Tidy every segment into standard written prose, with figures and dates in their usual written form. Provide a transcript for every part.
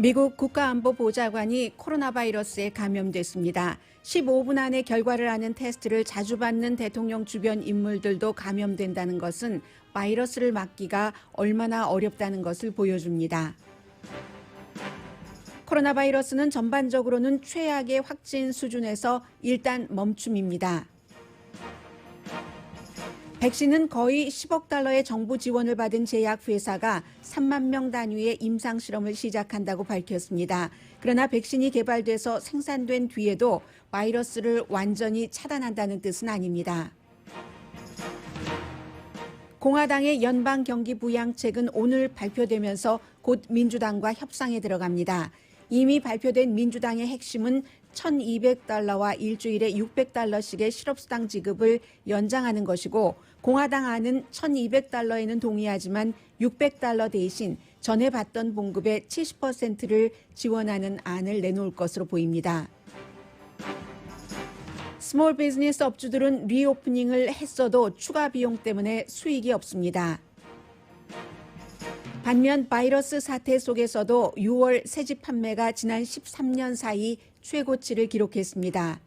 미국 국가안보보좌관이 코로나 바이러스에 감염됐습니다. 15분 안에 결과를 아는 테스트를 자주 받는 대통령 주변 인물들도 감염된다는 것은 바이러스를 막기가 얼마나 어렵다는 것을 보여줍니다. 코로나 바이러스는 전반적으로는 최악의 확진 수준에서 일단 멈춤입니다. 백신은 거의 10억 달러의 정부 지원을 받은 제약회사가 3만 명 단위의 임상실험을 시작한다고 밝혔습니다. 그러나 백신이 개발돼서 생산된 뒤에도 바이러스를 완전히 차단한다는 뜻은 아닙니다. 공화당의 연방경기부양책은 오늘 발표되면서 곧 민주당과 협상에 들어갑니다. 이미 발표된 민주당의 핵심은 1,200달러와 일주일에 600달러씩의 실업수당 지급을 연장하는 것이고, 공화당 안은 1,200달러에는 동의하지만 600달러 대신 전에 받던 봉급의 70%를 지원하는 안을 내놓을 것으로 보입니다. 스몰 비즈니스 업주들은 리오프닝을 했어도 추가 비용 때문에 수익이 없습니다. 반면 바이러스 사태 속에서도 6월 새집 판매가 지난 13년 사이 최고치를 기록했습니다.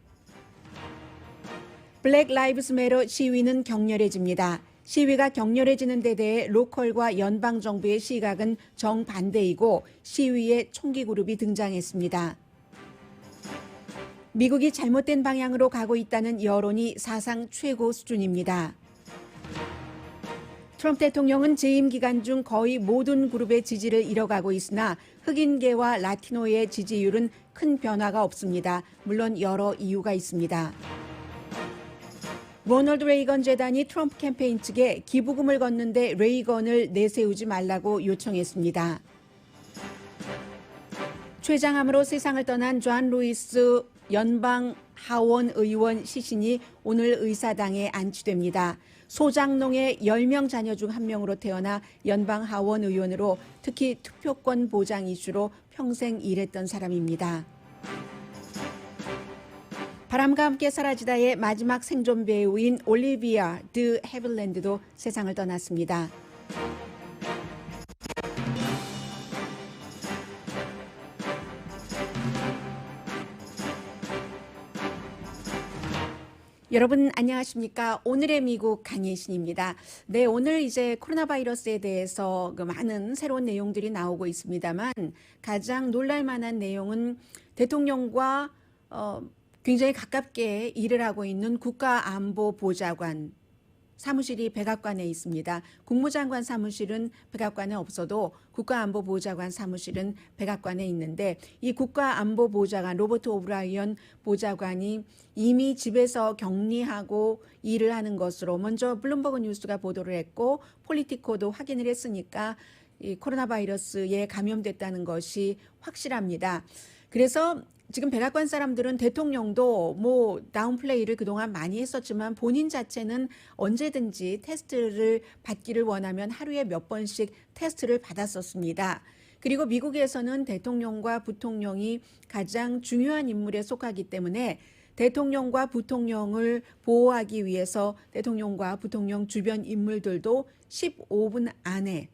블랙 라이브스 매터 시위는 격렬해집니다. 시위가 격렬해지는 데 대해 로컬과 연방정부의 시각은 정반대이고 시위에 총기 그룹이 등장했습니다. 미국이 잘못된 방향으로 가고 있다는 여론이 사상 최고 수준입니다. 트럼프 대통령은 재임 기간 중 거의 모든 그룹의 지지를 잃어가고 있으나 흑인계와 라티노의 지지율은 큰 변화가 없습니다. 물론 여러 이유가 있습니다. 로널드 레이건 재단이 트럼프 캠페인 측에 기부금을 걷는데 레이건을 내세우지 말라고 요청했습니다. 췌장암으로 세상을 떠난 존 루이스 연방 하원 의원 시신이 오늘 의사당에 안치됩니다. 소장농의 10명 자녀 중 한 명으로 태어나 연방 하원 의원으로 특히 투표권 보장 이슈로 평생 일했던 사람입니다. 바람과 함께 사라지다의 마지막 생존 배우인 올리비아 드 해빌랜드도 세상을 떠났습니다. 여러분 안녕하십니까? 오늘의 미국 강예신입니다. 네, 오늘 이제 코로나 바이러스에 대해서 많은 새로운 내용들이 나오고 있습니다만 가장 놀랄만한 내용은 대통령과 굉장히 가깝게 일을 하고 있는 국가안보보좌관 사무실이 백악관에 있습니다. 국무장관 사무실은 백악관에 없어도 국가안보보좌관 사무실은 백악관에 있는데, 이 국가안보보좌관 로버트 오브라이언 보좌관이 이미 집에서 격리하고 일을 하는 것으로 먼저 블룸버그 뉴스가 보도를 했고 폴리티코도 확인을 했으니까 이 코로나 바이러스에 감염됐다는 것이 확실합니다. 그래서 지금 백악관 사람들은 대통령도 다운플레이를 그동안 많이 했었지만 본인 자체는 언제든지 테스트를 받기를 원하면 하루에 몇 번씩 테스트를 받았었습니다. 그리고 미국에서는 대통령과 부통령이 가장 중요한 인물에 속하기 때문에 대통령과 부통령을 보호하기 위해서 대통령과 부통령 주변 인물들도 15분 안에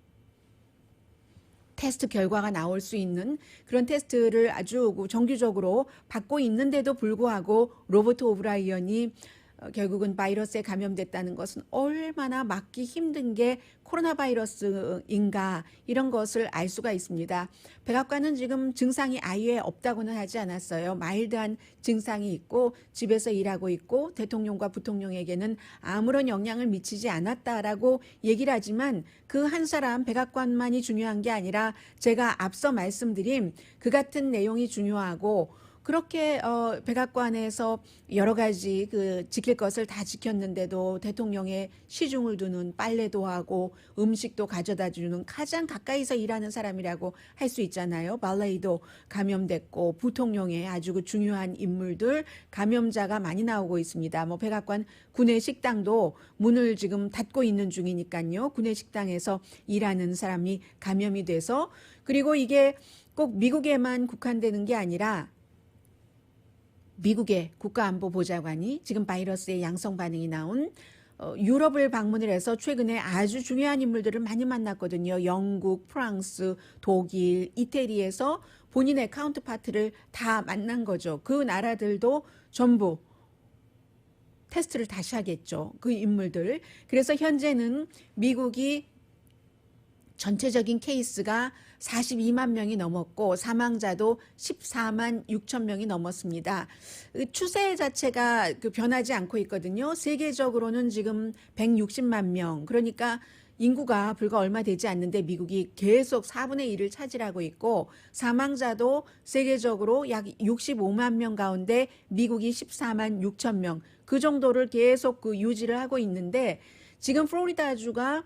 테스트 결과가 나올 수 있는 그런 테스트를 아주 정기적으로 받고 있는데도 불구하고 로버트 오브라이언이 결국은 바이러스에 감염됐다는 것은 얼마나 막기 힘든 게 코로나 바이러스인가, 이런 것을 알 수가 있습니다. 백악관은 지금 증상이 아예 없다고는 하지 않았어요. 마일드한 증상이 있고 집에서 일하고 있고 대통령과 부통령에게는 아무런 영향을 미치지 않았다라고 얘기를 하지만 그 한 사람 백악관만이 중요한 게 아니라 제가 앞서 말씀드린 그 같은 내용이 중요하고, 그렇게 백악관에서 여러 가지 지킬 것을 다 지켰는데도 대통령의 시중을 두는, 빨래도 하고 음식도 가져다 주는 가장 가까이서 일하는 사람이라고 할 수 있잖아요. 발레이도 감염됐고 부통령의 아주 중요한 인물들 감염자가 많이 나오고 있습니다. 백악관 구내식당도 문을 지금 닫고 있는 중이니까요. 구내식당에서 일하는 사람이 감염이 돼서, 그리고 이게 꼭 미국에만 국한되는 게 아니라 미국의 국가안보보좌관이 지금 바이러스의 양성 반응이 나온 유럽을 방문을 해서 최근에 아주 중요한 인물들을 많이 만났거든요. 영국, 프랑스, 독일, 이태리에서 본인의 카운트파트를 다 만난 거죠. 그 나라들도 전부 테스트를 다시 하겠죠. 그 인물들. 그래서 현재는 미국이 전체적인 케이스가 42만 명이 넘었고 사망자도 14만 6천 명이 넘었습니다. 추세 자체가 변하지 않고 있거든요. 세계적으로는 지금 160만 명, 그러니까 인구가 불과 얼마 되지 않는데 미국이 계속 4분의 1을 차지하고 있고 사망자도 세계적으로 약 65만 명 가운데 미국이 14만 6천 명, 그 정도를 계속 유지를 하고 있는데 지금 플로리다주가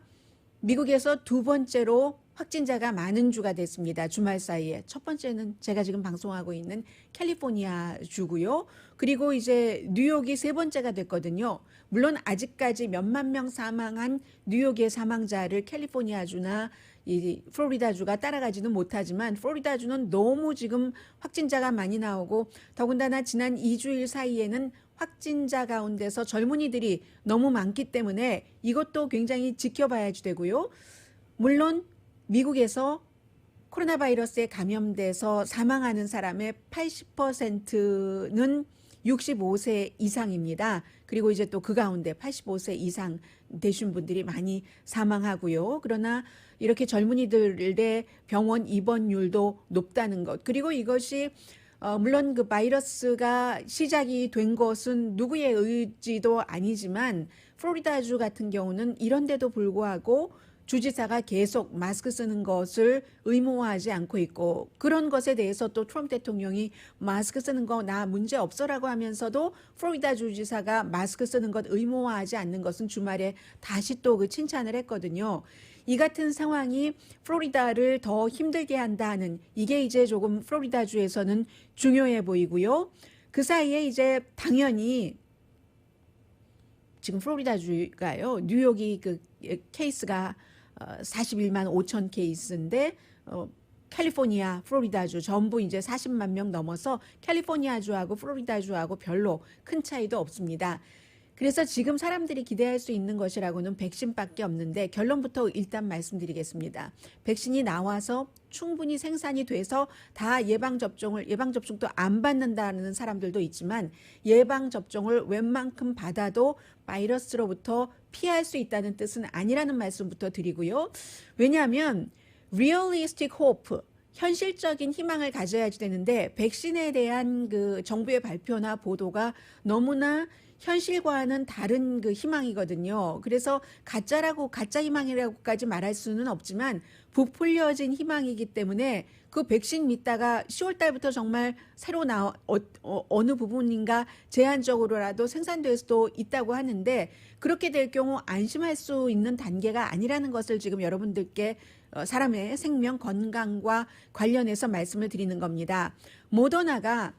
미국에서 두 번째로 확진자가 많은 주가 됐습니다. 주말 사이에. 첫 번째는 제가 지금 방송하고 있는 캘리포니아 주고요. 그리고 이제 뉴욕이 세 번째가 됐거든요. 물론 아직까지 몇만 명 사망한 뉴욕의 사망자를 캘리포니아 주나 이 플로리다 주가 따라가지는 못하지만 플로리다 주는 너무 지금 확진자가 많이 나오고 더군다나 지난 2주일 사이에는 확진자 가운데서 젊은이들이 너무 많기 때문에 이것도 굉장히 지켜봐야지 되고요. 물론 미국에서 코로나 바이러스에 감염돼서 사망하는 사람의 80%는 65세 이상입니다. 그리고 이제 또 그 가운데 85세 이상 되신 분들이 많이 사망하고요. 그러나 이렇게 젊은이들의 병원 입원율도 높다는 것. 그리고 이것이 물론 그 바이러스가 시작이 된 것은 누구의 의지도 아니지만 플로리다주 같은 경우는 이런데도 불구하고 주지사가 계속 마스크 쓰는 것을 의무화하지 않고 있고 그런 것에 대해서 또 트럼프 대통령이 마스크 쓰는 거 나 문제 없어라고 하면서도 플로리다 주지사가 마스크 쓰는 것 의무화하지 않는 것은 주말에 다시 또 그 칭찬을 했거든요. 이 같은 상황이 플로리다를 더 힘들게 한다는 이게 이제 조금 플로리다주에서는 중요해 보이고요. 그 사이에 이제 당연히 지금 플로리다주가요. 뉴욕이 그 케이스가 41만 5천 케이스인데 캘리포니아, 플로리다주 전부 이제 40만 명 넘어서 캘리포니아주하고 플로리다주하고 별로 큰 차이도 없습니다. 그래서 지금 사람들이 기대할 수 있는 것이라고는 백신밖에 없는데 결론부터 일단 말씀드리겠습니다. 백신이 나와서 충분히 생산이 돼서 다 예방접종도 안 받는다는 사람들도 있지만 예방접종을 웬만큼 받아도 바이러스로부터 피할 수 있다는 뜻은 아니라는 말씀부터 드리고요. 왜냐하면 realistic hope, 현실적인 희망을 가져야지 되는데 백신에 대한 그 정부의 발표나 보도가 너무나 현실과는 다른 그 희망이거든요. 그래서 가짜 희망이라고까지 말할 수는 없지만 부풀려진 희망이기 때문에 그 백신 믿다가 10월 달부터 정말 새로 어느 부분인가 제한적으로라도 생산될 수도 있다고 하는데 그렇게 될 경우 안심할 수 있는 단계가 아니라는 것을 지금 여러분들께 사람의 생명 건강과 관련해서 말씀을 드리는 겁니다. 모더나가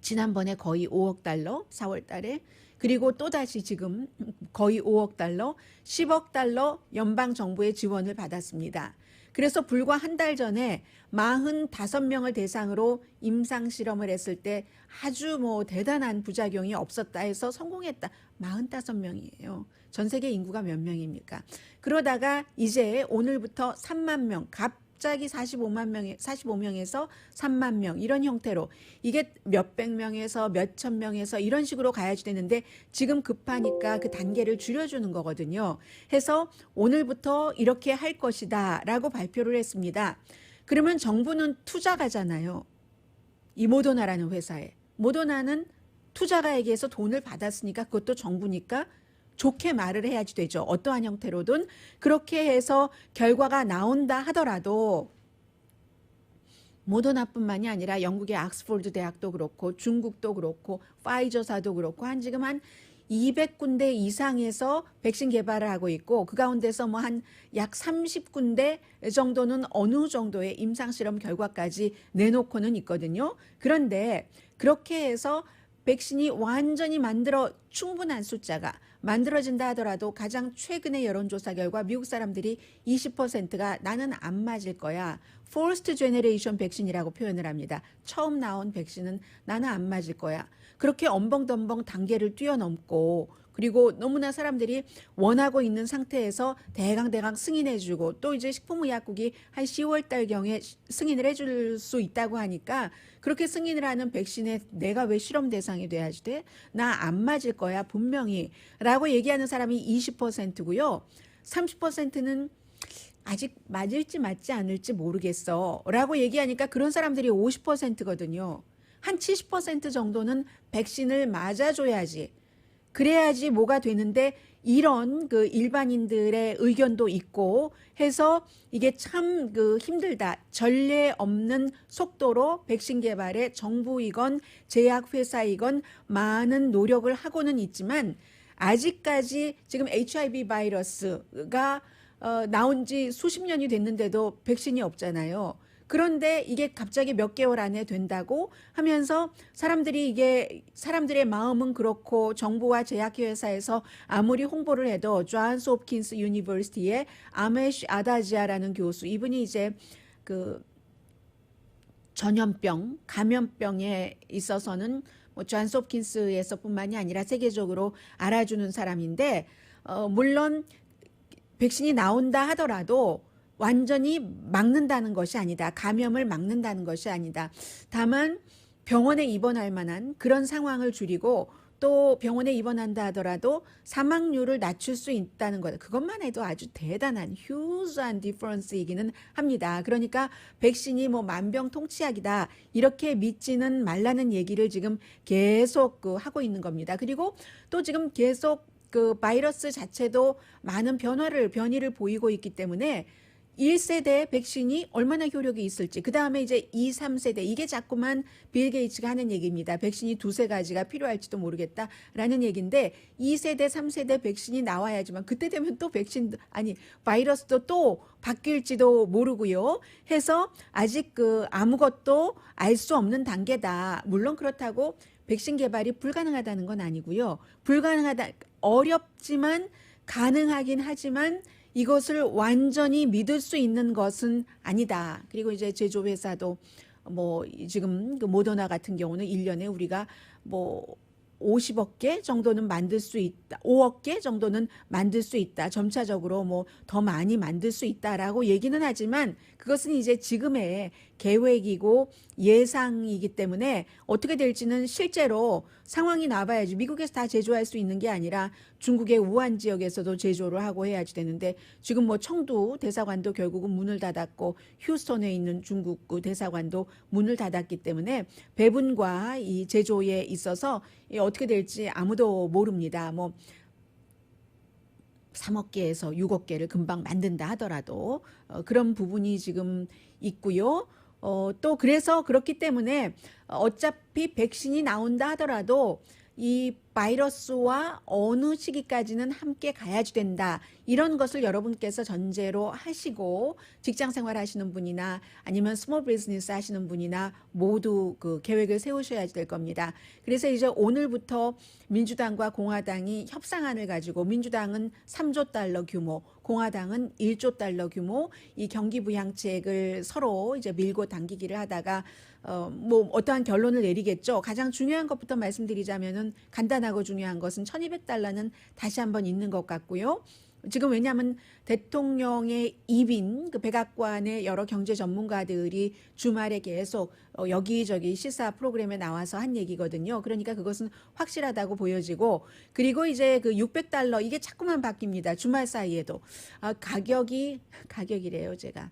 지난번에 거의 5억 달러, 4월 달에, 그리고 또다시 지금 거의 5억 달러, 10억 달러 연방정부의 지원을 받았습니다. 그래서 불과 한 달 전에 45명을 대상으로 임상실험을 했을 때 아주 대단한 부작용이 없었다 해서 성공했다. 45명이에요. 전 세계 인구가 몇 명입니까? 그러다가 이제 오늘부터 3만 명, 갑자기 45명에서 3만 명 이런 형태로 이게 몇백 명에서 몇천 명에서 이런 식으로 가야지 되는데 지금 급하니까 그 단계를 줄여주는 거거든요. 해서 오늘부터 이렇게 할 것이다 라고 발표를 했습니다. 그러면 정부는 투자가잖아요. 이 모더나라는 회사에. 모더나는 투자가에게서 돈을 받았으니까 그것도 정부니까 좋게 말을 해야지 되죠. 어떠한 형태로든 그렇게 해서 결과가 나온다 하더라도 모더나뿐만이 아니라 영국의 옥스퍼드 대학도 그렇고 중국도 그렇고 파이저사도 그렇고 지금 한 200군데 이상에서 백신 개발을 하고 있고 그 가운데서 한 약 30군데 정도는 어느 정도의 임상실험 결과까지 내놓고는 있거든요. 그런데 그렇게 해서 백신이 완전히 충분한 숫자가 만들어진다 하더라도 가장 최근의 여론조사 결과 미국 사람들이 20%가 나는 안 맞을 거야. First Generation 백신이라고 표현을 합니다. 처음 나온 백신은 나는 안 맞을 거야. 그렇게 엄벙덤벙 단계를 뛰어넘고 그리고 너무나 사람들이 원하고 있는 상태에서 대강 승인해주고 또 이제 식품의약국이 한 10월 달경에 승인을 해줄 수 있다고 하니까 그렇게 승인을 하는 백신에 내가 왜 실험 대상이 돼야지 돼? 나 안 맞을 거야 분명히 라고 얘기하는 사람이 20%고요. 30%는 아직 맞을지 맞지 않을지 모르겠어 라고 얘기하니까 그런 사람들이 50%거든요. 한 70% 정도는 백신을 맞아줘야지. 그래야지 뭐가 되는데 이런 그 일반인들의 의견도 있고 해서 이게 참 그 힘들다. 전례 없는 속도로 백신 개발에 정부이건 제약회사이건 많은 노력을 하고는 있지만 아직까지 지금 HIV 바이러스가 나온 지 수십 년이 됐는데도 백신이 없잖아요. 그런데 이게 갑자기 몇 개월 안에 된다고 하면서 사람들이 이게 사람들의 마음은 그렇고 정부와 제약회사에서 아무리 홍보를 해도 존스 홉킨스 유니버시티의 아메시 아다지아라는 교수 이분이 이제 그 전염병, 감염병에 있어서는 뭐 존스 홉킨스에서뿐만이 아니라 세계적으로 알아주는 사람인데 물론 백신이 나온다 하더라도 완전히 막는다는 것이 아니다. 감염을 막는다는 것이 아니다. 다만 병원에 입원할 만한 그런 상황을 줄이고 또 병원에 입원한다 하더라도 사망률을 낮출 수 있다는 것. 그것만 해도 아주 대단한 휴즈한 디퍼런스이기는 합니다. 그러니까 백신이 뭐 만병통치약이다. 이렇게 믿지는 말라는 얘기를 지금 계속 하고 있는 겁니다. 그리고 또 지금 계속 그 바이러스 자체도 많은 변이를 보이고 있기 때문에 1세대 백신이 얼마나 효력이 있을지 그 다음에 이제 2, 3세대 이게 자꾸만 빌 게이츠가 하는 얘기입니다. 백신이 두세 가지가 필요할지도 모르겠다라는 얘기인데 2세대, 3세대 백신이 나와야지만 그때 되면 또 바이러스도 또 바뀔지도 모르고요. 해서 아직 아무것도 알 수 없는 단계다. 물론 그렇다고 백신 개발이 불가능하다는 건 아니고요. 어렵지만 가능하긴 하지만 이것을 완전히 믿을 수 있는 것은 아니다. 그리고 이제 제조회사도 뭐 지금 그 모더나 같은 경우는 1년에 우리가 뭐 50억 개 정도는 만들 수 있다. 5억 개 정도는 만들 수 있다. 점차적으로 뭐 더 많이 만들 수 있다라고 얘기는 하지만 그것은 이제 지금의 계획이고 예상이기 때문에 어떻게 될지는 실제로 상황이 나봐야지. 미국에서 다 제조할 수 있는 게 아니라 중국의 우한 지역에서도 제조를 하고 해야지 되는데 지금 뭐 청두 대사관도 결국은 문을 닫았고 휴스턴에 있는 중국 대사관도 문을 닫았기 때문에 배분과 이 제조에 있어서 어떻게 될지 아무도 모릅니다. 뭐 3억 개에서 6억 개를 금방 만든다 하더라도 그런 부분이 지금 있고요. 또 그래서 그렇기 때문에 어차피 백신이 나온다 하더라도 이 바이러스와 어느 시기까지는 함께 가야지 된다. 이런 것을 여러분께서 전제로 하시고 직장 생활 하시는 분이나 아니면 스몰 비즈니스 하시는 분이나 모두 그 계획을 세우셔야 될 겁니다. 그래서 이제 오늘부터 민주당과 공화당이 협상안을 가지고 민주당은 3조 달러 규모, 공화당은 1조 달러 규모 이 경기 부양책을 서로 이제 밀고 당기기를 하다가 뭐 어떠한 결론을 내리겠죠. 가장 중요한 것부터 말씀드리자면은 간단하고 중요한 것은 1200달러는 다시 한번 있는 것 같고요. 지금 왜냐하면 대통령의 입인 그 백악관의 여러 경제 전문가들이 주말에 계속 여기저기 시사 프로그램에 나와서 한 얘기거든요. 그러니까 그것은 확실하다고 보여지고 그리고 이제 그 600달러 이게 자꾸만 바뀝니다. 주말 사이에도 가격이래요 제가.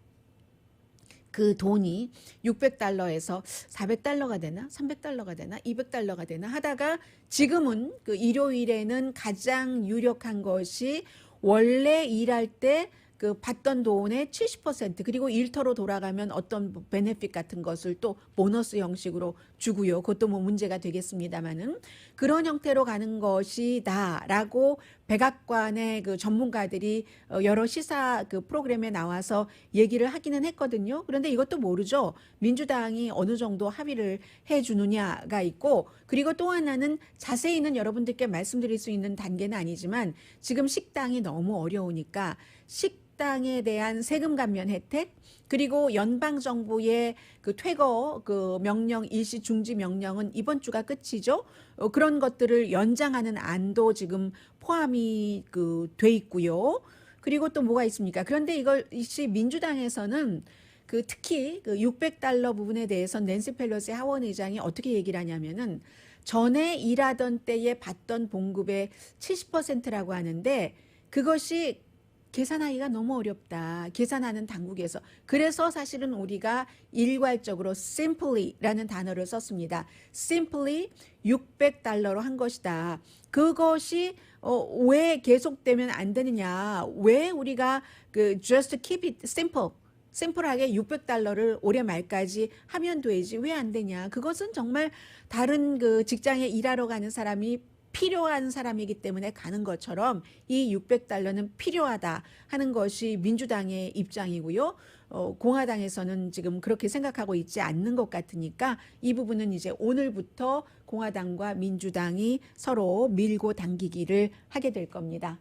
그 돈이 600달러에서 400달러가 되나 300달러가 되나 200달러가 되나 하다가 지금은 그 일요일에는 가장 유력한 것이 원래 일할 때 그 받던 돈의 70% 그리고 일터로 돌아가면 어떤 베네핏 같은 것을 또 보너스 형식으로 주고요. 그것도 뭐 문제가 되겠습니다만은 그런 형태로 가는 것이다라고 백악관의 그 전문가들이 여러 시사 그 프로그램에 나와서 얘기를 하기는 했거든요. 그런데 이것도 모르죠. 민주당이 어느 정도 합의를 해주느냐가 있고 그리고 또 하나는 자세히는 여러분들께 말씀드릴 수 있는 단계는 아니지만 지금 식당이 너무 어려우니까 식당 식당에 대한 세금 감면 혜택, 그리고 연방 정부의 그 퇴거 그 명령 일시 중지 명령은 이번 주가 끝이죠. 그런 것들을 연장하는 안도 지금 포함이 그 돼 있고요. 그리고 또 뭐가 있습니까? 그런데 이것이 민주당에서는 그 특히 그 $600 부분에 대해서 낸시 펠로시 하원 의장이 어떻게 얘기를 하냐면은 전에 일하던 때에 받던 봉급의 70%라고 하는데 그것이 계산하기가 너무 어렵다. 계산하는 당국에서. 그래서 사실은 우리가 일괄적으로 simply라는 단어를 썼습니다. simply $600로 한 것이다. 그것이 왜 계속되면 안 되느냐? 왜 우리가 그 just keep it simple 심플하게 $600를 올해 말까지 하면 되지 왜 안 되냐? 그것은 정말 다른 그 직장에 일하러 가는 사람이 필요한 사람이기 때문에 가는 것처럼 이 $600는 필요하다 하는 것이 민주당의 입장이고요. 공화당에서는 지금 그렇게 생각하고 있지 않는 것 같으니까 이 부분은 이제 오늘부터 공화당과 민주당이 서로 밀고 당기기를 하게 될 겁니다.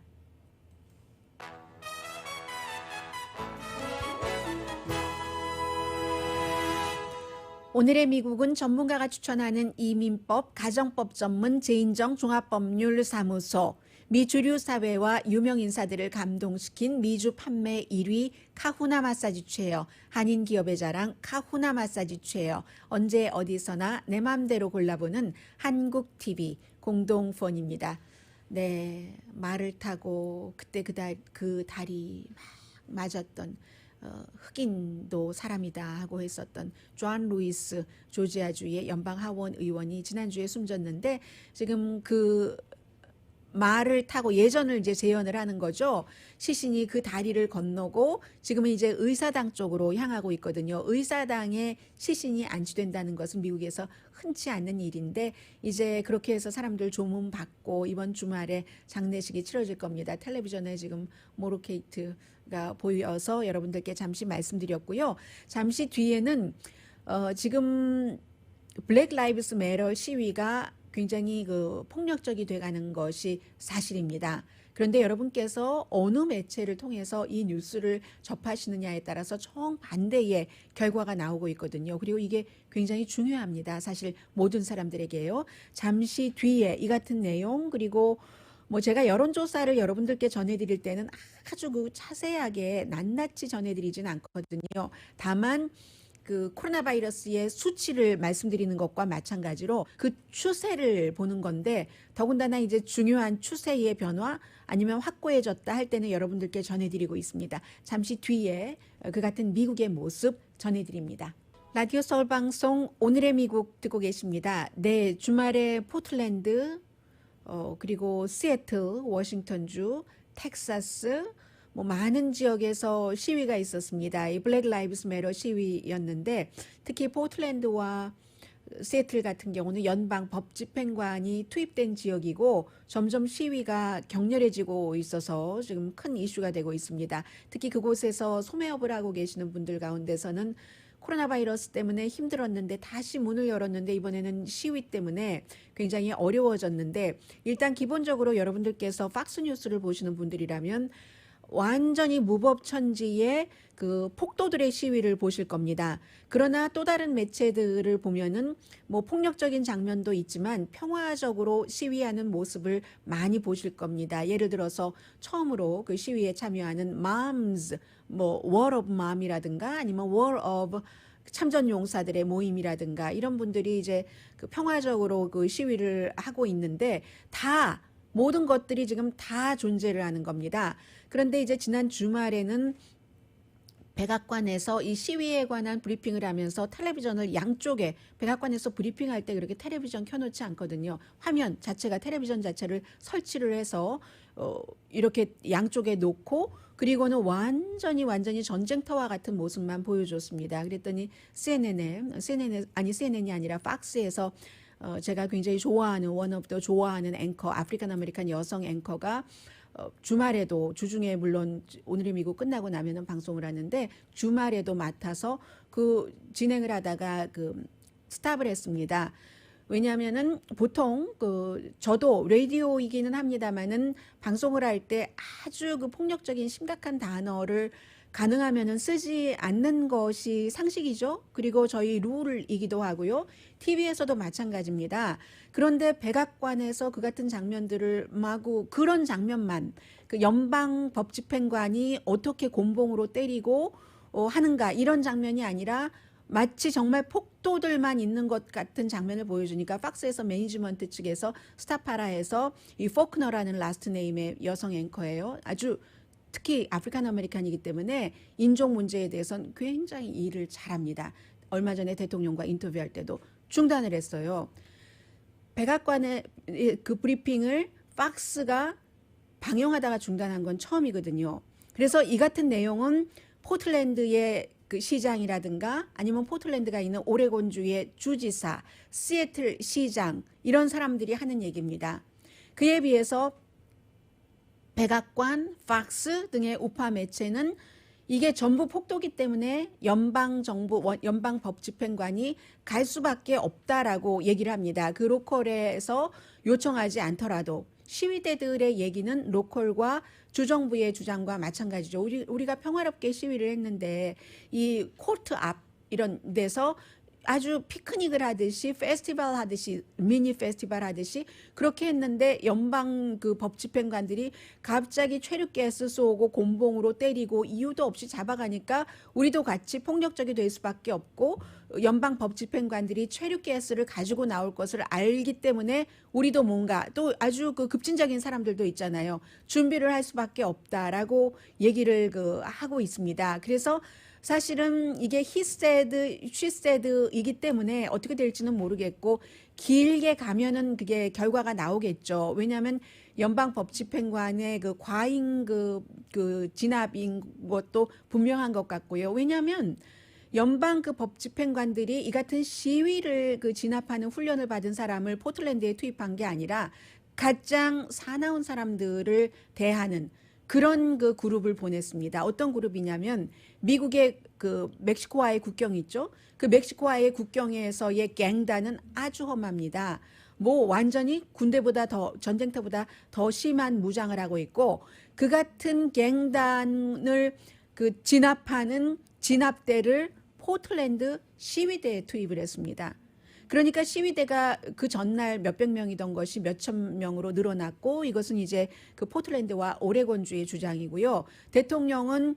오늘의 미국은 전문가가 추천하는 이민법, 가정법 전문 제인정 종합법률사무소, 미 주류 사회와 유명 인사들을 감동시킨 미주 판매 1위 카후나 마사지 체어, 한인 기업의 자랑 카후나 마사지 체어, 언제 어디서나 내 맘대로 골라보는 한국 TV 공동폰입니다. 네, 말을 타고 그때 그 달이 막 맞았던 흑인도 사람이다 하고 했었던 존 루이스 조지아주의 연방 하원 의원이 지난주에 숨졌는데 지금 그 말을 타고 예전을 이제 재현을 하는 거죠. 시신이 그 다리를 건너고 지금은 이제 의사당 쪽으로 향하고 있거든요. 의사당에 시신이 안치된다는 것은 미국에서 흔치 않는 일인데 이제 그렇게 해서 사람들 조문 받고 이번 주말에 장례식이 치러질 겁니다. 텔레비전에 지금 모로케이트가 보여서 여러분들께 잠시 말씀드렸고요. 잠시 뒤에는 지금 블랙 라이브스 매터 시위가 굉장히 그 폭력적이 돼가는 것이 사실입니다. 그런데 여러분께서 어느 매체를 통해서 이 뉴스를 접하시느냐에 따라서 정반대의 결과가 나오고 있거든요. 그리고 이게 굉장히 중요합니다. 사실 모든 사람들에게요. 잠시 뒤에 이 같은 내용 그리고 뭐 제가 여론조사를 여러분들께 전해드릴 때는 아주 그 자세하게 낱낱이 전해드리진 않거든요. 다만 그 코로나 바이러스의 수치를 말씀드리는 것과 마찬가지로 그 추세를 보는 건데 더군다나 이제 중요한 추세의 변화 아니면 확고해졌다 할 때는 여러분들께 전해드리고 있습니다. 잠시 뒤에 그 같은 미국의 모습 전해드립니다. 라디오 서울 방송 오늘의 미국 듣고 계십니다. 네, 주말에 포틀랜드 그리고 시애틀, 워싱턴주, 텍사스 뭐 많은 지역에서 시위가 있었습니다. 이 블랙 라이브스 매터 시위였는데 특히 포틀랜드와 시애틀 같은 경우는 연방 법집행관이 투입된 지역이고 점점 시위가 격렬해지고 있어서 지금 큰 이슈가 되고 있습니다. 특히 그곳에서 소매업을 하고 계시는 분들 가운데서는 코로나 바이러스 때문에 힘들었는데 다시 문을 열었는데 이번에는 시위 때문에 굉장히 어려워졌는데 일단 기본적으로 여러분들께서 팍스뉴스를 보시는 분들이라면 완전히 무법천지의 그 폭도들의 시위를 보실 겁니다. 그러나 또 다른 매체들을 보면은 뭐 폭력적인 장면도 있지만 평화적으로 시위하는 모습을 많이 보실 겁니다. 예를 들어서 처음으로 그 시위에 참여하는 Moms, 뭐 War of Mom이라든가 아니면 War of 참전용사들의 모임이라든가 이런 분들이 이제 그 평화적으로 그 시위를 하고 있는데 다 모든 것들이 지금 다 존재를 하는 겁니다. 그런데 이제 지난 주말에는 백악관에서 이 시위에 관한 브리핑을 하면서 텔레비전을 양쪽에 백악관에서 브리핑할 때 그렇게 텔레비전 켜놓지 않거든요. 화면 자체가 텔레비전 자체를 설치를 해서 이렇게 양쪽에 놓고 그리고는 완전히 전쟁터와 같은 모습만 보여줬습니다. 그랬더니 CNN이 아니라 팍스에서 제가 굉장히 좋아하는 원업도 좋아하는 앵커 아프리칸 아메리칸 여성 앵커가 주말에도 주중에 물론 오늘의 미국 끝나고 나면은 방송을 하는데 주말에도 맡아서 그 진행을 하다가 그 스탑을 했습니다. 왜냐하면은 보통 저도 라디오이기는 합니다만은 방송을 할 때 아주 그 폭력적인 심각한 단어를 가능하면은 쓰지 않는 것이 상식이죠. 그리고 저희 룰이기도 하고요. TV에서도 마찬가지입니다. 그런데 백악관에서 그 같은 장면들을 마구 그런 장면만 그 연방 법집행관이 어떻게 곤봉으로 때리고 하는가 이런 장면이 아니라 마치 정말 폭도들만 있는 것 같은 장면을 보여주니까 팍스에서 매니지먼트 측에서 스타파라에서 이 포크너라는 라스트 네임의 여성 앵커예요. 아주 특히 아프리칸 아메리칸이기 때문에 인종 문제에 대해서는 굉장히 일을 잘합니다. 얼마 전에 대통령과 인터뷰할 때도 중단을 했어요. 백악관의 그 브리핑을 팍스가 방영하다가 중단한 건 처음이거든요. 그래서 이 같은 내용은 포틀랜드의 그 시장이라든가 아니면 포틀랜드가 있는 오레곤주의 주지사, 시애틀 시장 이런 사람들이 하는 얘기입니다. 그에 비해서 백악관, 팍스 등의 우파 매체는 이게 전부 폭도기 때문에 연방정부, 연방법집행관이 갈 수밖에 없다라고 얘기를 합니다. 그 로컬에서 요청하지 않더라도 시위대들의 얘기는 로컬과 주정부의 주장과 마찬가지죠. 우리가 평화롭게 시위를 했는데 이 코트 앞 이런 데서 아주 피크닉을 하듯이 페스티벌 하듯이 미니 페스티벌 하듯이 그렇게 했는데 연방 그 법집행관들이 갑자기 최루가스 쏘고 곤봉으로 때리고 이유도 없이 잡아가니까 우리도 같이 폭력적이 될 수밖에 없고 연방 법집행관들이 최루가스를 가지고 나올 것을 알기 때문에 우리도 뭔가 또 아주 그 급진적인 사람들도 있잖아요. 준비를 할 수밖에 없다라고 얘기를 하고 있습니다. 그래서 사실은 이게 he said, she said이기 때문에 어떻게 될지는 모르겠고 길게 가면은 그게 결과가 나오겠죠. 왜냐하면 연방법집행관의 그 과잉 그 진압인 것도 분명한 것 같고요. 왜냐하면 연방 그 법집행관들이 이 같은 시위를 그 진압하는 훈련을 받은 사람을 포틀랜드에 투입한 게 아니라 가장 사나운 사람들을 대하는 그런 그 그룹을 보냈습니다. 어떤 그룹이냐면 미국의 그 멕시코와의 국경이 있죠. 그 멕시코와의 국경에서의 갱단은 아주 험합니다. 뭐 완전히 군대보다 더 전쟁터보다 더 심한 무장을 하고 있고 그 같은 갱단을 그 진압하는 진압대를 포틀랜드 시위대에 투입을 했습니다. 그러니까 시위대가 그 전날 몇백 명이던 것이 몇천 명으로 늘어났고 이것은 이제 그 포틀랜드와 오레곤주의 주장이고요. 대통령은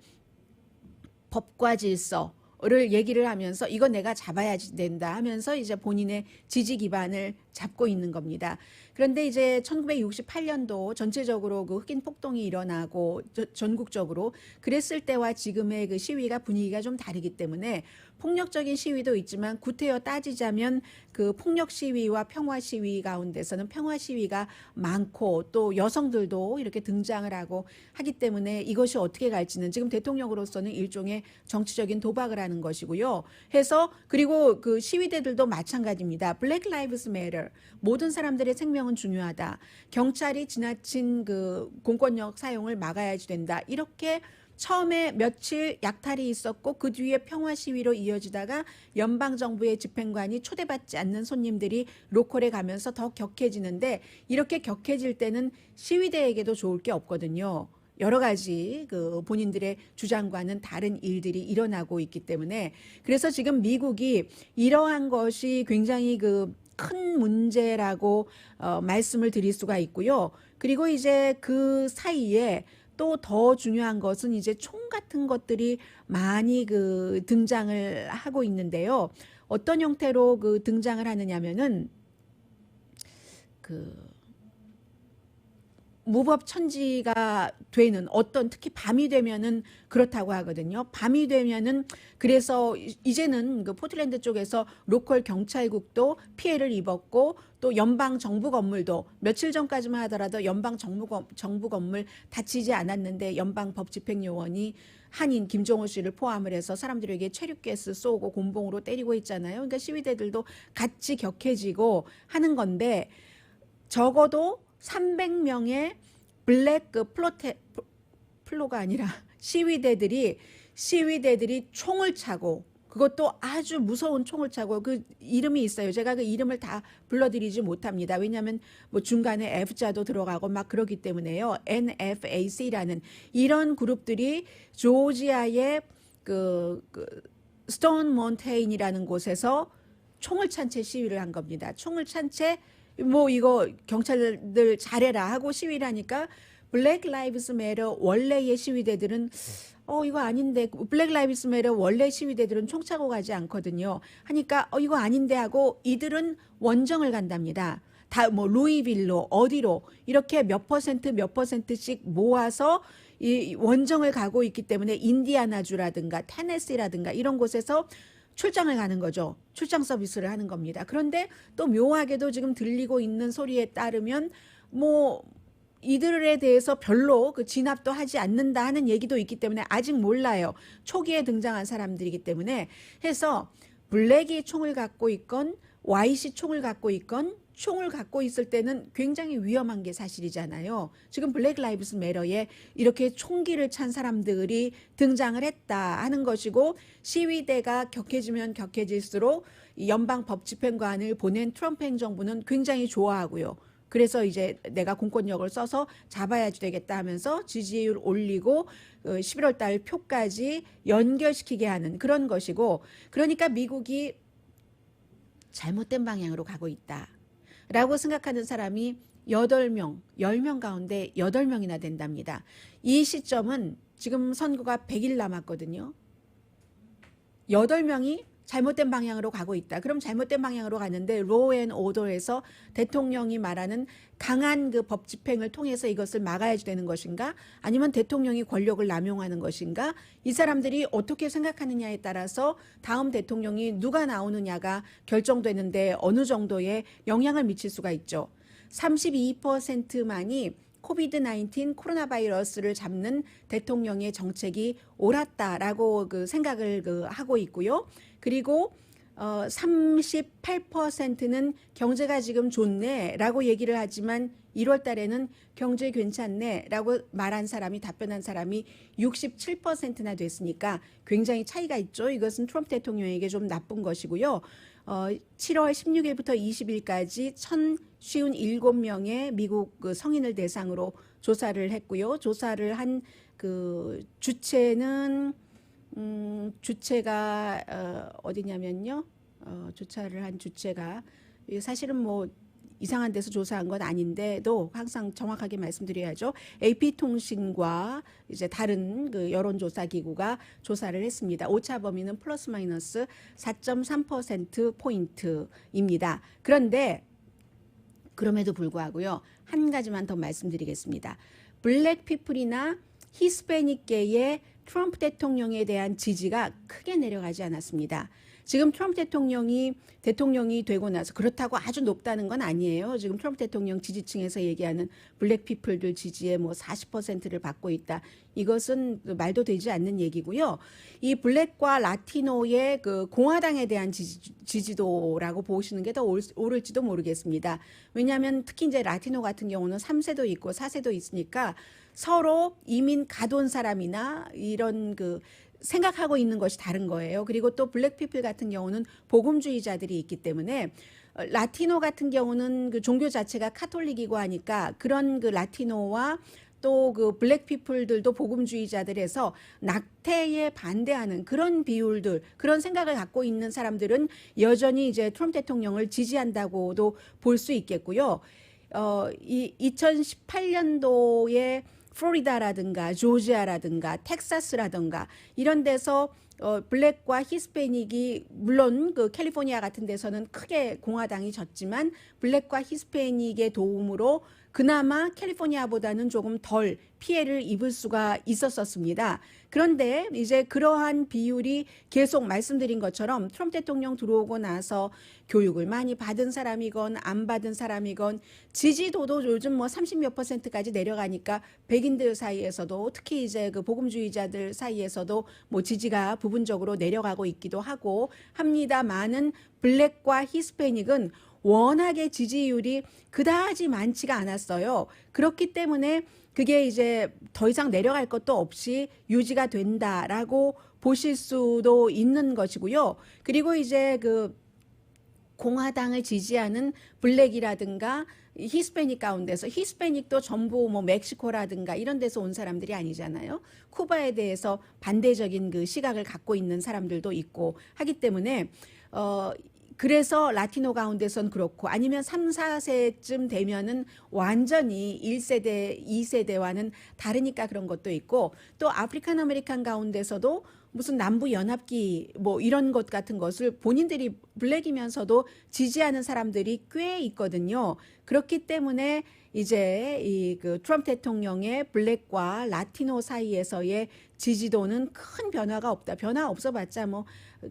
법과 질서를 얘기를 하면서 이거 내가 잡아야 된다 하면서 이제 본인의 지지 기반을 잡고 있는 겁니다. 그런데 이제 1968년도 전체적으로 그 흑인 폭동이 일어나고 전국적으로 그랬을 때와 지금의 그 시위가 분위기가 좀 다르기 때문에 폭력적인 시위도 있지만 구태여 따지자면 그 폭력 시위와 평화 시위 가운데서는 평화 시위가 많고 또 여성들도 이렇게 등장을 하고 하기 때문에 이것이 어떻게 갈지는 지금 대통령으로서는 일종의 정치적인 도박을 하는 것이고요. 해서 그리고 그 시위대들도 마찬가지입니다. Black Lives Matter. 모든 사람들의 생명은 중요하다. 경찰이 지나친 그 공권력 사용을 막아야지 된다. 이렇게 처음에 며칠 약탈이 있었고 그 뒤에 평화 시위로 이어지다가 연방정부의 집행관이 초대받지 않는 손님들이 로컬에 가면서 더 격해지는데 이렇게 격해질 때는 시위대에게도 좋을 게 없거든요. 여러 가지 그 본인들의 주장과는 다른 일들이 일어나고 있기 때문에 그래서 지금 미국이 이러한 것이 굉장히 그 큰 문제라고 말씀을 드릴 수가 있고요. 그리고 이제 그 사이에 또 더 중요한 것은 이제 총 같은 것들이 많이 그 등장을 하고 있는데요. 어떤 형태로 그 등장을 하느냐면은 그 무법천지가 되는 어떤 특히 밤이 되면은 그렇다고 하거든요. 밤이 되면은 그래서 이제는 그 포틀랜드 쪽에서 로컬 경찰국도 피해를 입었고 또 연방 정부 건물도 며칠 전까지만 하더라도 연방 정부 건물 다치지 않았는데 연방 법집행요원이 한인 김종호 씨를 포함을 해서 사람들에게 체류가스 쏘고 곤봉으로 때리고 있잖아요. 그러니까 시위대들도 같이 격해지고 하는 건데 적어도 300명의 블랙 그 플로가 아니라 시위대들이 총을 차고 그것도 아주 무서운 총을 차고 그 이름이 있어요. 제가 그 이름을 다 불러드리지 못합니다. 왜냐하면 뭐 중간에 F자도 들어가고 막 그러기 때문에요. NFAC라는 이런 그룹들이 조지아의 그 스톤 마운테인이라는 곳에서 총을 찬 채 시위를 한 겁니다. 총을 찬 채 뭐 이거 경찰들 잘해라 하고 시위를 하니까 블랙 라이브스 매터 원래의 시위대들은 이거 아닌데 블랙 라이브스 매터 원래 시위대들은 총 차고 가지 않거든요. 하니까 이거 아닌데 하고 이들은 원정을 간답니다. 다 뭐 루이빌로 어디로 이렇게 몇 퍼센트씩 모아서 이 원정을 가고 있기 때문에 인디아나주라든가 테네시라든가 이런 곳에서 출장을 가는 거죠. 출장 서비스를 하는 겁니다. 그런데 또 묘하게도 지금 들리고 있는 소리에 따르면 뭐 이들에 대해서 별로 그 진압도 하지 않는다 하는 얘기도 있기 때문에 아직 몰라요. 초기에 등장한 사람들이기 때문에 해서 블랙이 총을 갖고 있건 와이시 총을 갖고 있건 총을 갖고 있을 때는 굉장히 위험한 게 사실이잖아요. 지금 블랙 라이브스 매터에 이렇게 총기를 찬 사람들이 등장을 했다 하는 것이고 시위대가 격해지면 격해질수록 연방 법집행관을 보낸 트럼프 행정부는 굉장히 좋아하고요. 그래서 이제 내가 공권력을 써서 잡아야지 되겠다 하면서 지지율 올리고 11월 달 표까지 연결시키게 하는 그런 것이고 그러니까 미국이 잘못된 방향으로 가고 있다. 라고 생각하는 사람이 8명, 10명 가운데 8명이나 된답니다. 이 시점은 지금 선거가 100일 남았거든요. 8명이 잘못된 방향으로 가고 있다. 그럼 잘못된 방향으로 가는데 로우 앤 오더에서 대통령이 말하는 강한 그 법 집행을 통해서 이것을 막아야지 되는 것인가? 아니면 대통령이 권력을 남용하는 것인가? 이 사람들이 어떻게 생각하느냐에 따라서 다음 대통령이 누가 나오느냐가 결정되는데 어느 정도의 영향을 미칠 수가 있죠. 32%만이 코비드-19 코로나 바이러스를 잡는 대통령의 정책이 옳았다라고 그 생각을 하고 있고요. 그리고 38%는 경제가 지금 좋네라고 얘기를 하지만 1월 달에는 경제 괜찮네라고 말한 사람이 답변한 사람이 67%나 됐으니까 굉장히 차이가 있죠. 이것은 트럼프 대통령에게 좀 나쁜 것이고요. 7월 16일부터 20일까지 1,057명의 미국 그 성인을 대상으로 조사를 했고요. 조사를 한 그 주체는 주체가 어디냐면요. 조사를 한 주체가 사실은 뭐 이상한 데서 조사한 건 아닌데도 항상 정확하게 말씀드려야죠. AP통신과 이제 다른 그 여론조사 기구가 조사를 했습니다. 오차 범위는 플러스 마이너스 4.3%포인트입니다. 그런데 그럼에도 불구하고요. 한 가지만 더 말씀드리겠습니다. 블랙 피플이나 히스패닉계의 트럼프 대통령에 대한 지지가 크게 내려가지 않았습니다. 지금 트럼프 대통령이 되고 나서 그렇다고 아주 높다는 건 아니에요. 지금 트럼프 대통령 지지층에서 얘기하는 블랙 피플들 지지의 뭐 40%를 받고 있다. 이것은 말도 되지 않는 얘기고요. 이 블랙과 라티노의 그 공화당에 대한 지지도라고 보시는 게 더 옳을지도 모르겠습니다. 왜냐하면 특히 이제 라티노 같은 경우는 3세도 있고 4세도 있으니까 서로 이민 가돈 사람이나 이런 그 생각하고 있는 것이 다른 거예요. 그리고 또 블랙피플 같은 경우는 복음주의자들이 있기 때문에 라티노 같은 경우는 그 종교 자체가 카톨릭이고 하니까 그런 그 라티노와 또 그 블랙피플들도 복음주의자들에서 낙태에 반대하는 그런 비율들, 그런 생각을 갖고 있는 사람들은 여전히 이제 트럼프 대통령을 지지한다고도 볼 수 있겠고요. 이 2018년도에 플로리다라든가 조지아라든가 텍사스라든가 이런 데서 블랙과 히스패닉이 물론 그 캘리포니아 같은 데서는 크게 공화당이 졌지만 블랙과 히스패닉의 도움으로 그나마 캘리포니아보다는 조금 덜 피해를 입을 수가 있었습니다. 그런데 이제 그러한 비율이 계속 말씀드린 것처럼 트럼프 대통령 들어오고 나서 교육을 많이 받은 사람이건 안 받은 사람이건 지지도도 요즘 뭐 30몇 %까지 내려가니까 백인들 사이에서도 특히 이제 그 복음주의자들 사이에서도 뭐 지지가 부분적으로 내려가고 있기도 하고 합니다만은 블랙과 히스패닉은 워낙에 지지율이 그다지 많지가 않았어요. 그렇기 때문에 그게 이제 더 이상 내려갈 것도 없이 유지가 된다라고 보실 수도 있는 것이고요. 그리고 이제 그 공화당을 지지하는 블랙이라든가 히스패닉 가운데서, 히스패닉도 전부 뭐 멕시코라든가 이런 데서 온 사람들이 아니잖아요. 쿠바에 대해서 반대적인 그 시각을 갖고 있는 사람들도 있고 하기 때문에 그래서 라티노 가운데선 그렇고, 아니면 3, 4세쯤 되면은 완전히 1세대, 2세대와는 다르니까 그런 것도 있고, 또 아프리칸 아메리칸 가운데서도 무슨 남부 연합기 뭐 이런 것 같은 것을 본인들이 블랙이면서도 지지하는 사람들이 꽤 있거든요. 그렇기 때문에 이제 이 그 트럼프 대통령의 블랙과 라티노 사이에서의 지지도는 큰 변화가 없다. 변화 없어봤자 뭐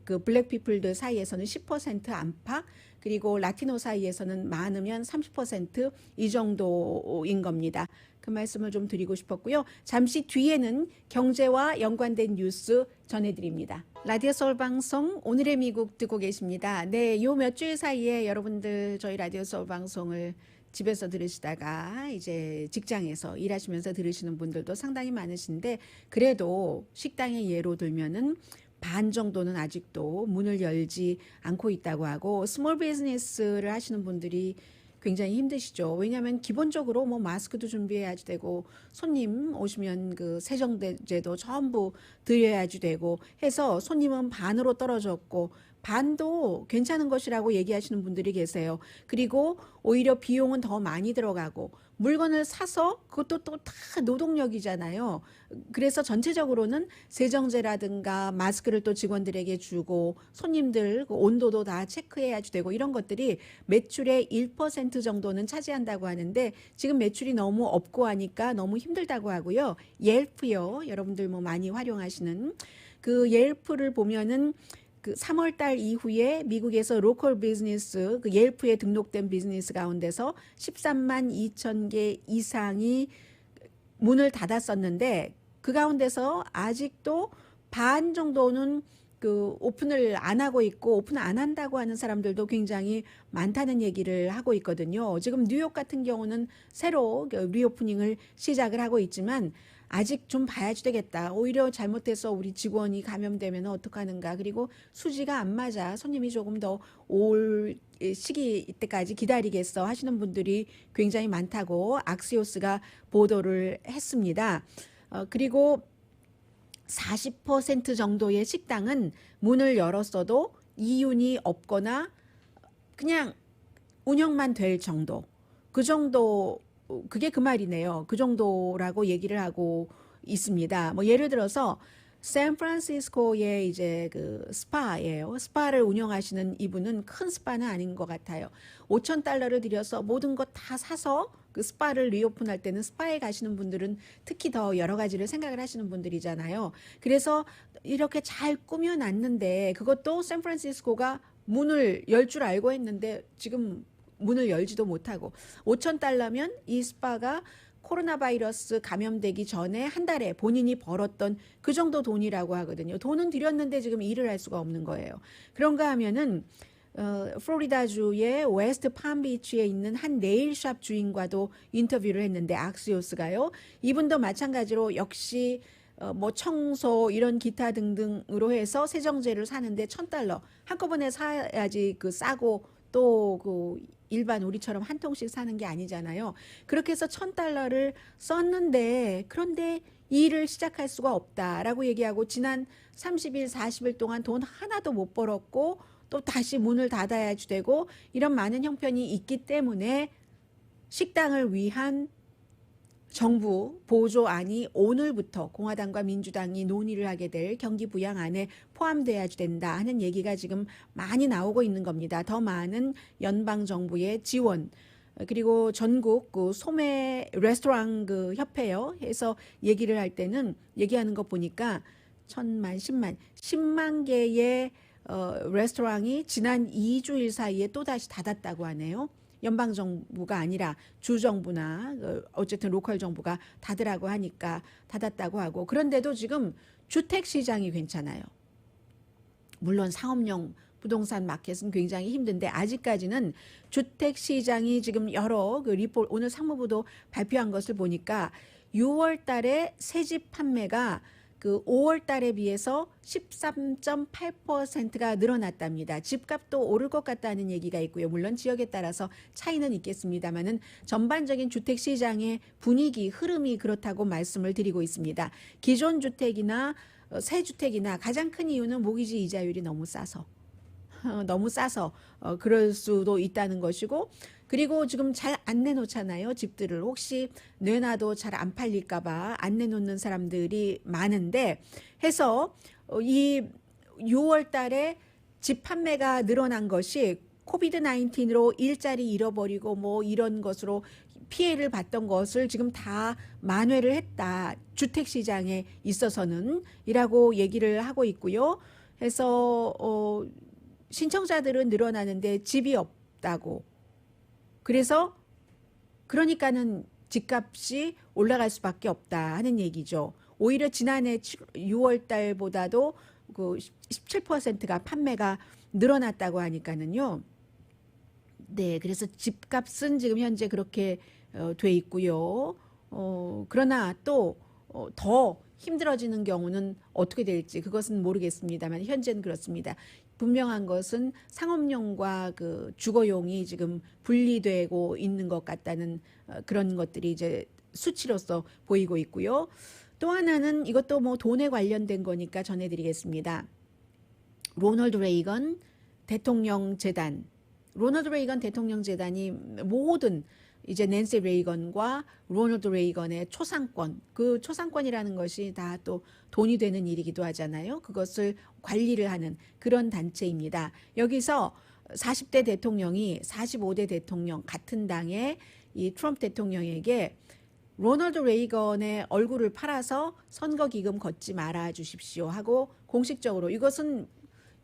그 블랙 피플들 사이에서는 10% 안팎, 그리고 라티노 사이에서는 많으면 30% 정도인 겁니다. 그 말씀을 좀 드리고 싶었고요. 잠시 뒤에는 경제와 연관된 뉴스 전해드립니다. 라디오 서울 방송 오늘의 미국 듣고 계십니다. 네, 요 몇 주일 사이에 여러분들 저희 라디오 서울 방송을 집에서 들으시다가 이제 직장에서 일하시면서 들으시는 분들도 상당히 많으신데, 그래도 식당의 예로 들면은 반 정도는 아직도 문을 열지 않고 있다고 하고, 스몰 비즈니스를 하시는 분들이 굉장히 힘드시죠. 왜냐하면 기본적으로 뭐 마스크도 준비해야지 되고, 손님 오시면 그 세정제도 전부 드려야지 되고 해서 손님은 반으로 떨어졌고, 반도 괜찮은 것이라고 얘기하시는 분들이 계세요. 그리고 오히려 비용은 더 많이 들어가고, 물건을 사서 그것도 또 다 노동력이잖아요. 그래서 전체적으로는 세정제라든가 마스크를 또 직원들에게 주고, 손님들 그 온도도 다 체크해야지 되고, 이런 것들이 매출의 1% 정도는 차지한다고 하는데, 지금 매출이 너무 없고 하니까 너무 힘들다고 하고요. 옐프요, 여러분들 뭐 많이 활용하시는 그 옐프를 보면은 그 3월 달 이후에 미국에서 로컬 비즈니스, 그 옐프에 등록된 비즈니스 가운데서 13만 2천 개 이상이 문을 닫았었는데, 그 가운데서 아직도 반 정도는 그 오픈을 안 하고 있고, 오픈 안 한다고 하는 사람들도 굉장히 많다는 얘기를 하고 있거든요. 지금 뉴욕 같은 경우는 새로 리오프닝을 시작을 하고 있지만 아직 좀 봐야지 되겠다. 오히려 잘못해서 우리 직원이 감염되면 어떡하는가. 그리고 수지가 안 맞아. 손님이 조금 더 올 시기 때까지 기다리겠어 하시는 분들이 굉장히 많다고 악시오스가 보도를 했습니다. 그리고 40% 정도의 식당은 문을 열었어도 이윤이 없거나 그냥 운영만 될 정도. 그 정도, 그게 그 말이네요. 그 정도라고 얘기를 하고 있습니다. 뭐 예를 들어서 샌프란시스코의 이제 그 스파예요. 스파를 운영하시는 이분은 큰 스파는 아닌 것 같아요. $5,000를 들여서 모든 것 다 사서 그 스파를 리오픈할 때는, 스파에 가시는 분들은 특히 더 여러 가지를 생각을 하시는 분들이잖아요. 그래서 이렇게 잘 꾸며놨는데, 그것도 샌프란시스코가 문을 열 줄 알고 했는데 지금 문을 열지도 못하고, $5,000면 이 스파가 코로나 바이러스 감염되기 전에 한 달에 본인이 벌었던 그 정도 돈이라고 하거든요. 돈은 들였는데 지금 일을 할 수가 없는 거예요. 그런가 하면은 플로리다주의 웨스트 팜비치에 있는 한 네일샵 주인과도 인터뷰를 했는데, 악시오스가요. 이분도 마찬가지로 역시 뭐 청소 이런 기타 등등으로 해서 세정제를 사는데 $1,000 한꺼번에 사야지 그 싸고, 또 그 일반 우리처럼 한 통씩 사는 게 아니잖아요. 그렇게 해서 $1,000를 썼는데, 그런데 일을 시작할 수가 없다라고 얘기하고, 지난 30일, 40일 동안 돈 하나도 못 벌었고, 또 다시 문을 닫아야지 되고, 이런 많은 형편이 있기 때문에 식당을 위한 정부 보조안이 오늘부터 공화당과 민주당이 논의를 하게 될 경기 부양안에 포함돼야지 된다 하는 얘기가 지금 많이 나오고 있는 겁니다. 더 많은 연방 정부의 지원, 그리고 전국 그 소매 레스토랑 그 협회요 해서 얘기를 할 때는, 얘기하는 거 보니까 10만 개의 레스토랑이 지난 2주일 사이에 또다시 닫았다고 하네요. 연방정부가 아니라 주정부나 어쨌든 로컬 정부가 닫으라고 하니까 닫았다고 하고, 그런데도 지금 주택시장이 괜찮아요. 물론 상업용 부동산 마켓은 굉장히 힘든데, 아직까지는 주택시장이 지금 여러 그 리포트, 오늘 상무부도 발표한 것을 보니까 6월 달에 새집 판매가 그 5월 달에 비해서 13.8%가 늘어났답니다. 집값도 오를 것 같다는 얘기가 있고요. 물론 지역에 따라서 차이는 있겠습니다만은 전반적인 주택 시장의 분위기, 흐름이 그렇다고 말씀을 드리고 있습니다. 기존 주택이나 새 주택이나 가장 큰 이유는 모기지 이자율이 너무 싸서 그럴 수도 있다는 것이고, 그리고 지금 잘 안 내놓잖아요. 집들을 혹시 내놔도 잘 안 팔릴까봐 안 내놓는 사람들이 많은데 해서 이 6월 달에 집 판매가 늘어난 것이 코비드 19으로 일자리 잃어버리고 뭐 이런 것으로 피해를 봤던 것을 지금 다 만회를 했다. 주택 시장에 있어서는 이라고 얘기를 하고 있고요. 해서 신청자들은 늘어나는데 집이 없다고. 그래서 그러니까는 집값이 올라갈 수밖에 없다 하는 얘기죠. 오히려 지난해 6월 달보다도 그 17%가 판매가 늘어났다고 하니까는요. 네, 그래서 집값은 지금 현재 그렇게 돼 있고요. 그러나 또 더 힘들어지는 경우는 어떻게 될지 그것은 모르겠습니다만 현재는 그렇습니다. 분명한 것은 상업용과 그 주거용이 지금 분리되고 있는 것 같다는 그런 것들이 이제 수치로서 보이고 있고요. 또 하나는 이것도 뭐 돈에 관련된 거니까 전해드리겠습니다. 로널드 레이건 대통령 재단, 로널드 레이건 대통령 재단이 모든 이제 낸시 레이건과 로널드 레이건의 초상권, 그 초상권이라는 것이 다 또 돈이 되는 일이기도 하잖아요. 그것을 관리를 하는 그런 단체입니다. 여기서 40대 대통령이 45대 대통령 같은 당의 이 트럼프 대통령에게 로널드 레이건의 얼굴을 팔아서 선거기금 걷지 말아 주십시오 하고 공식적으로, 이것은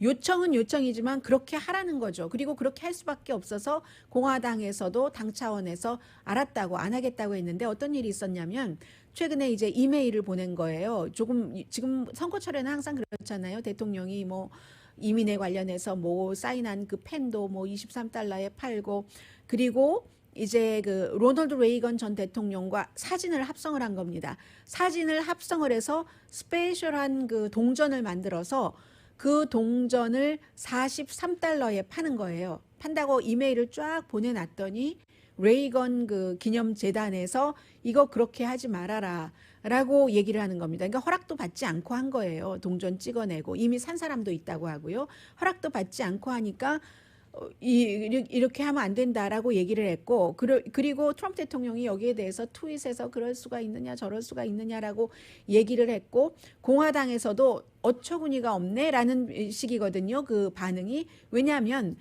요청은 요청이지만 그렇게 하라는 거죠. 그리고 그렇게 할 수밖에 없어서 공화당에서도 당 차원에서 알았다고 안 하겠다고 했는데 어떤 일이 있었냐면 최근에 이제 이메일을 보낸 거예요. 조금 지금 선거철에는 항상 그렇잖아요. 대통령이 뭐 이민에 관련해서 뭐 사인한 그 펜도 뭐 23달러에 팔고, 그리고 이제 그 로널드 레이건 전 대통령과 사진을 합성을 한 겁니다. 사진을 합성을 해서 스페셜한 그 동전을 만들어서 그 동전을 43달러에 파는 거예요. 판다고 이메일을 쫙 보내놨더니 레이건 그 기념재단에서 이거 그렇게 하지 말아라 라고 얘기를 하는 겁니다. 그러니까 허락도 받지 않고 한 거예요. 동전 찍어내고 이미 산 사람도 있다고 하고요. 허락도 받지 않고 하니까 이렇게 하면 안 된다라고 얘기를 했고, 그리고 트럼프 대통령이 여기에 대해서 트윗에서 그럴 수가 있느냐 저럴 수가 있느냐라고 얘기를 했고, 공화당에서도 어처구니가 없네라는 식이거든요. 그 반응이. 왜냐하면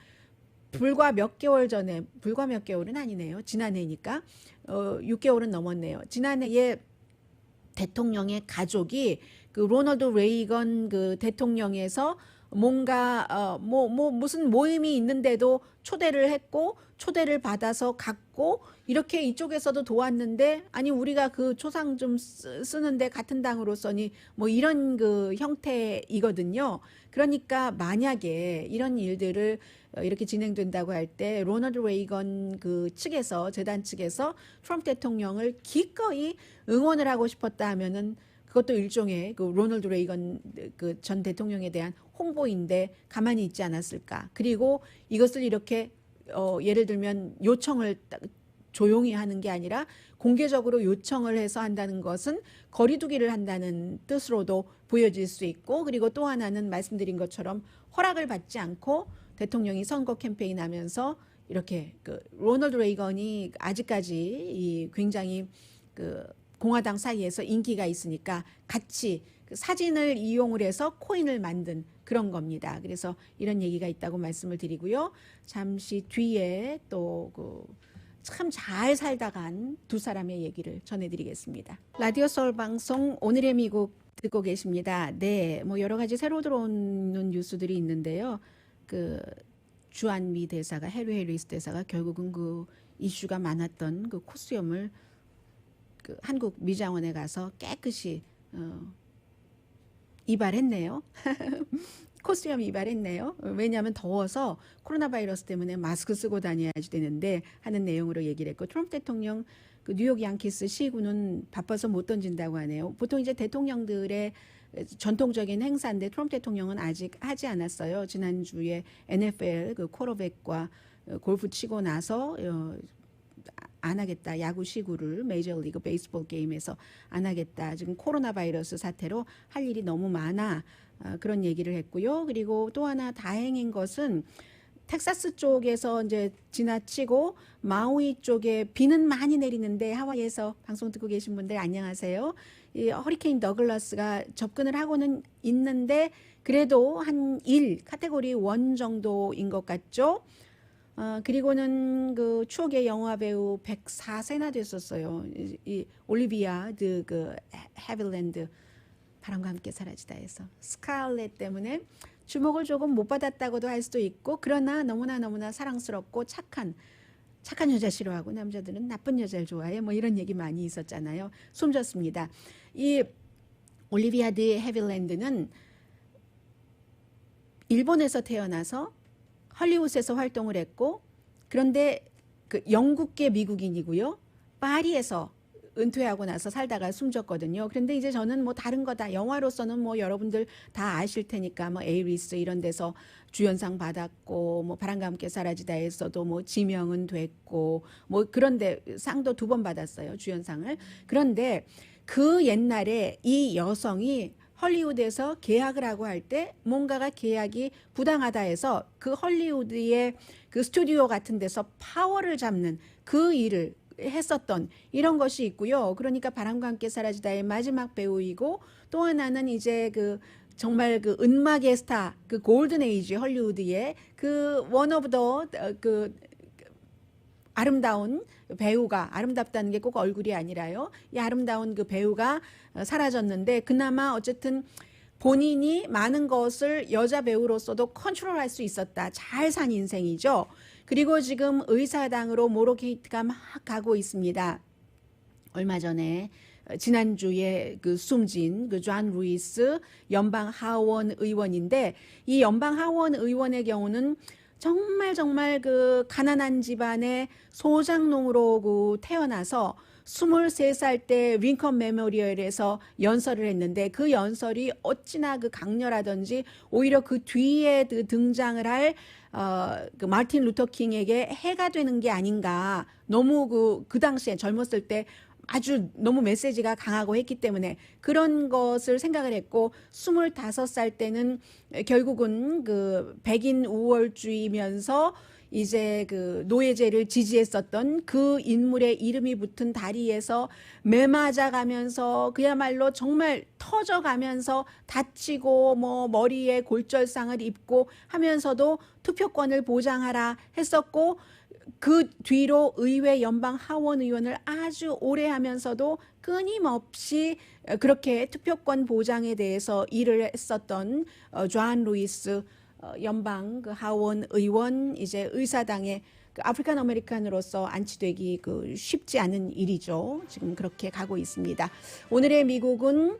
불과 몇 개월은 아니네요. 지난해니까 6개월은 넘었네요. 지난해에 대통령의 가족이 그 로널드 레이건 그 대통령에서 뭔가 무슨 모임이 있는데도 초대를 했고 초대를 받아서 갔고 이렇게 이쪽에서도 도왔는데, 아니 우리가 그 초상 좀 쓰는데 같은 당으로서니 뭐 이런 그 형태이거든요. 그러니까 만약에 이런 일들을 이렇게 진행된다고 할 때 로널드 레이건 그 측에서, 재단 측에서 트럼프 대통령을 기꺼이 응원을 하고 싶었다 하면은 그것도 일종의 그 로널드 레이건 그 전 대통령에 대한 홍보인데 가만히 있지 않았을까. 그리고 이것을 이렇게 예를 들면 요청을 조용히 하는 게 아니라 공개적으로 요청을 해서 한다는 것은 거리두기를 한다는 뜻으로도 보여질 수 있고, 그리고 또 하나는 말씀드린 것처럼 허락을 받지 않고 대통령이 선거 캠페인 하면서 이렇게 그 로널드 레이건이 아직까지 굉장히 그 공화당 사이에서 인기가 있으니까 같이 그 사진을 이용을 해서 코인을 만든 그런 겁니다. 그래서 이런 얘기가 있다고 말씀을 드리고요. 잠시 뒤에 또 참 잘 살다 간 두 사람의 얘기를 전해드리겠습니다. 라디오 서울 방송 오늘의 미국 듣고 계십니다. 네, 뭐 여러 가지 새로 들어오는 뉴스들이 있는데요. 그 주한미 대사가, 해리 해리스 대사가 결국은 그 이슈가 많았던 그 코수염을 그 한국 미장원에 가서 깨끗이 이발했네요. 코스염 이발했네요. 왜냐하면 더워서 코로나 바이러스 때문에 마스크 쓰고 다녀야지 되는데 하는 내용으로 얘기를 했고, 트럼프 대통령 그 뉴욕 양키스 시구는 바빠서 못 던진다고 하네요. 보통 이제 대통령들의 전통적인 행사인데 트럼프 대통령은 아직 하지 않았어요. 지난주에 NFL 그 쿼터백과 골프 치고 나서 안 하겠다. 야구 시구를 메이저리그 베이스볼 게임에서 안 하겠다. 지금 코로나 바이러스 사태로 할 일이 너무 많아. 그런 얘기를 했고요. 그리고 또 하나 다행인 것은 텍사스 쪽에서 이제 지나치고 마우이 쪽에 비는 많이 내리는데, 하와이에서 방송 듣고 계신 분들 안녕하세요. 이 허리케인 더글라스가 접근을 하고는 있는데 그래도 한 1 카테고리 1 정도인 것 같죠. 그리고는 그 추억의 영화 배우 104세나 됐었어요. 이 올리비아 그 해빌랜드 바람과 함께 사라지다 해서 스칼렛 때문에 주목을 조금 못 받았다고도 할 수도 있고, 그러나 너무나 사랑스럽고 착한 여자 싫어하고 남자들은 나쁜 여자를 좋아해, 뭐 이런 얘기 많이 있었잖아요. 숨졌습니다. 이 올리비아 드 해빌랜드는 일본에서 태어나서 헐리우드에서 활동을 했고, 그런데 그 영국계 미국인이고요. 파리에서 은퇴하고 나서 살다가 숨졌거든요. 그런데 이제 저는 뭐 다른 거다, 영화로서는 뭐 여러분들 다 아실 테니까 뭐 에이리스 이런 데서 주연상 받았고, 뭐 바람과 함께 사라지다에서도 뭐 지명은 됐고, 뭐 그런데 상도 2번 받았어요, 주연상을. 그런데 그 옛날에 이 여성이 헐리우드에서 계약을 하고 할 때 뭔가가 계약이 부당하다 해서 그 헐리우드의 그 스튜디오 같은 데서 파워를 잡는 그 일을 했었던 이런 것이 있고요. 그러니까 바람과 함께 사라지다의 마지막 배우이고, 또 하나는 이제 그 정말 그 은막의 스타, 그 골든 에이지 헐리우드의 그 원 오브 더 그 아름다운 배우가, 아름답다는 게 꼭 얼굴이 아니라요, 이 아름다운 그 배우가 사라졌는데, 그나마 어쨌든 본인이 많은 것을 여자 배우로서도 컨트롤할 수 있었다. 잘 산 인생이죠. 그리고 지금 의사당으로 모로케이트가 막 가고 있습니다. 얼마 전에 지난주에 그 숨진 그 존 루이스 연방 하원 의원인데, 이 연방 하원 의원의 경우는 정말 그 가난한 집안의 소장농으로 그 태어나서 23살 때 링컨 메모리얼에서 연설을 했는데, 그 연설이 어찌나 그 강렬하던지 오히려 그 뒤에 그 등장을 할 그 마틴 루터 킹에게 해가 되는 게 아닌가. 너무 그 당시에 젊었을 때 아주 너무 메시지가 강하고 했기 때문에 그런 것을 생각을 했고, 25살 때는 결국은 그 백인 우월주의면서 이제 그 노예제를 지지했었던 그 인물의 이름이 붙은 다리에서 매맞아가면서 그야말로 정말 터져가면서 다치고 뭐 머리에 골절상을 입고 하면서도 투표권을 보장하라 했었고, 그 뒤로 의회 연방 하원 의원을 아주 오래 하면서도 끊임없이 그렇게 투표권 보장에 대해서 일을 했었던 존 루이스 연방 그 하원 의원, 이제 의사당의 그 아프리칸 아메리칸으로서 안치되기 그 쉽지 않은 일이죠. 지금 그렇게 가고 있습니다. 오늘의 미국은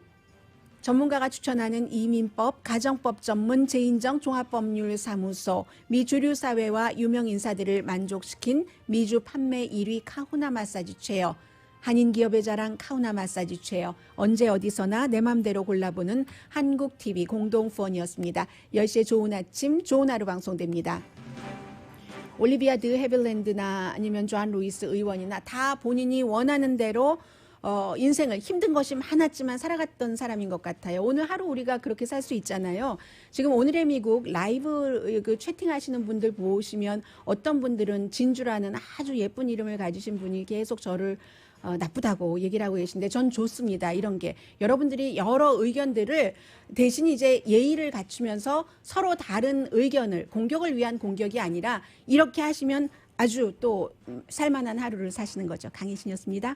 전문가가 추천하는 이민법, 가정법 전문 제인정 종합법률사무소, 미주류 사회와 유명 인사들을 만족시킨 미주 판매 1위 카후나 마사지 체어, 한인 기업의 자랑 카후나 마사지 체어, 언제 어디서나 내 맘대로 골라보는 한국TV 공동 후원이었습니다. 10시에 좋은 아침, 좋은 하루 방송됩니다. 올리비아 드 해빌랜드나 아니면 존 루이스 의원이나 다 본인이 원하는 대로 인생을 힘든 것이 많았지만 살아갔던 사람인 것 같아요. 오늘 하루 우리가 그렇게 살 수 있잖아요. 지금 오늘의 미국 라이브 그 채팅하시는 분들 보시면 어떤 분들은 진주라는 아주 예쁜 이름을 가지신 분이 계속 저를 나쁘다고 얘기를 하고 계신데, 전 좋습니다. 이런 게 여러분들이 여러 의견들을 대신 이제 예의를 갖추면서 서로 다른 의견을, 공격을 위한 공격이 아니라 이렇게 하시면 아주 또 살만한 하루를 사시는 거죠. 강혜신이었습니다.